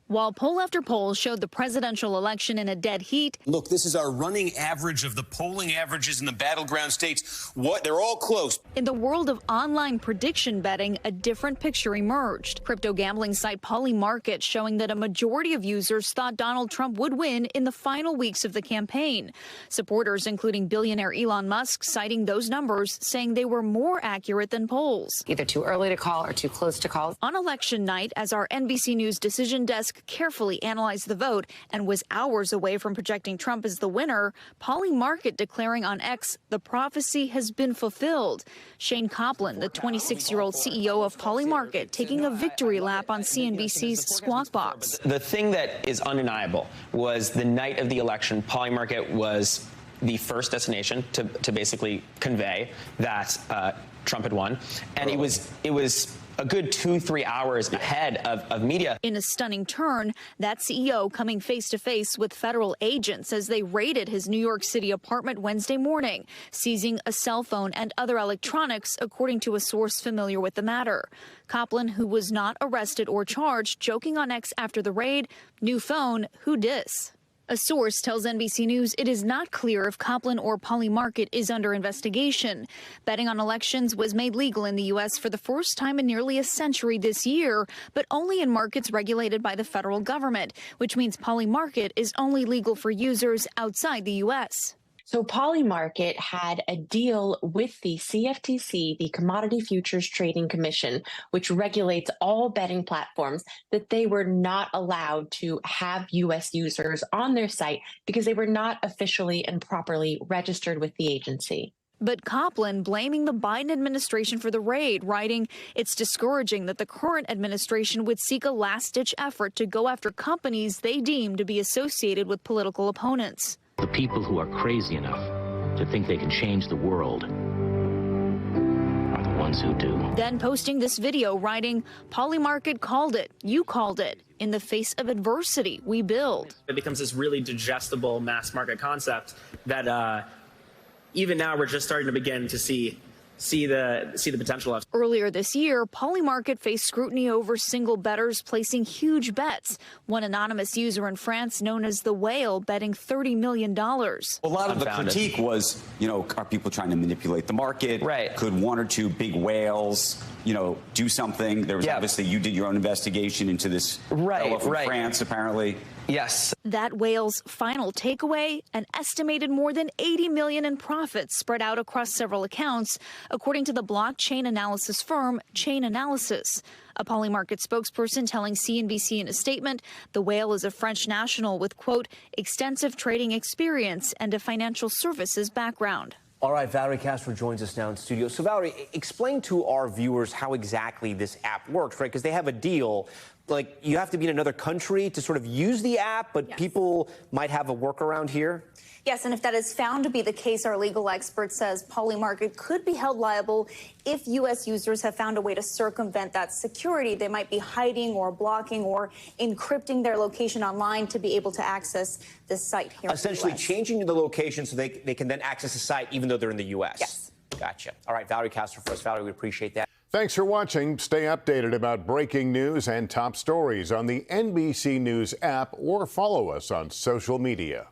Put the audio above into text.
While poll after poll showed the presidential election in a dead heat. Look, this is our running average of the polling averages in the battleground states. They're all close. In the world of online prediction betting, a different picture emerged. Crypto gambling site Polymarket showing that a majority of users thought Donald Trump would win in the final weeks of the campaign. Supporters, including billionaire Elon Musk, citing those numbers, saying they were more accurate than polls. Either too early to call or too close to call. On election night, as our NBC News decision desk carefully analyzed the vote and was hours away from projecting Trump as the winner, Polymarket declaring on X, the prophecy has been fulfilled. Shayne Coplan, the 26-year-old CEO of Polymarket, taking a victory lap on CNBC's Squawk Box. The thing that is undeniable was the night of the election, Polymarket was the first destination to basically convey that Trump had won. And it was a good 2-3 hours ahead of media. In a stunning turn, that CEO coming face-to-face with federal agents as they raided his New York City apartment Wednesday morning, seizing a cell phone and other electronics, according to a source familiar with the matter. Coplan, who was not arrested or charged, joking on X after the raid, "New phone, who dis?" A source tells NBC News it is not clear if Coplan or Polymarket is under investigation. Betting on elections was made legal in the U.S. for the first time in nearly a century this year, but only in markets regulated by the federal government, which means Polymarket is only legal for users outside the U.S. So Polymarket had a deal with the CFTC, the Commodity Futures Trading Commission, which regulates all betting platforms, that they were not allowed to have U.S. users on their site because they were not officially and properly registered with the agency. But Coplan blaming the Biden administration for the raid, writing, "It's discouraging that the current administration would seek a last-ditch effort to go after companies they deem to be associated with political opponents." The people who are crazy enough to think they can change the world are the ones who do. Then posting this video, writing, "Polymarket called it. You called it. In the face of adversity, we build." It becomes this really digestible mass market concept that even now we're just starting to begin to see the potential of. Earlier this year, Polymarket faced scrutiny over single bettors placing huge bets. One anonymous user in France known as the Whale betting $30 million. A lot of the critique was, are people trying to manipulate the market? Right. Could one or two big whales, do something? There was obviously, you did your own investigation into this fellow from France, apparently. Yes. That Whale's final takeaway, an estimated more than $80 million in profits spread out across several accounts, according to the blockchain analysis firm Chain Analysis. A Polymarket spokesperson telling CNBC in a statement, the Whale is a French national with, quote, extensive trading experience and a financial services background. All right, Valerie Castro joins us now in studio. So, Valerie, explain to our viewers how exactly this app works, right? Because they have a deal. Like, you have to be in another country to sort of use the app, but people might have a workaround here? Yes, and if that is found to be the case, our legal expert says Polymarket could be held liable if U.S. users have found a way to circumvent that security. They might be hiding or blocking or encrypting their location online to be able to access this site here. Essentially changing the location so they can then access the site even though they're in the U.S. Yes. Gotcha. All right, Valerie Castro for us. Valerie, we appreciate that. Thanks for watching. Stay updated about breaking news and top stories on the NBC News app or follow us on social media.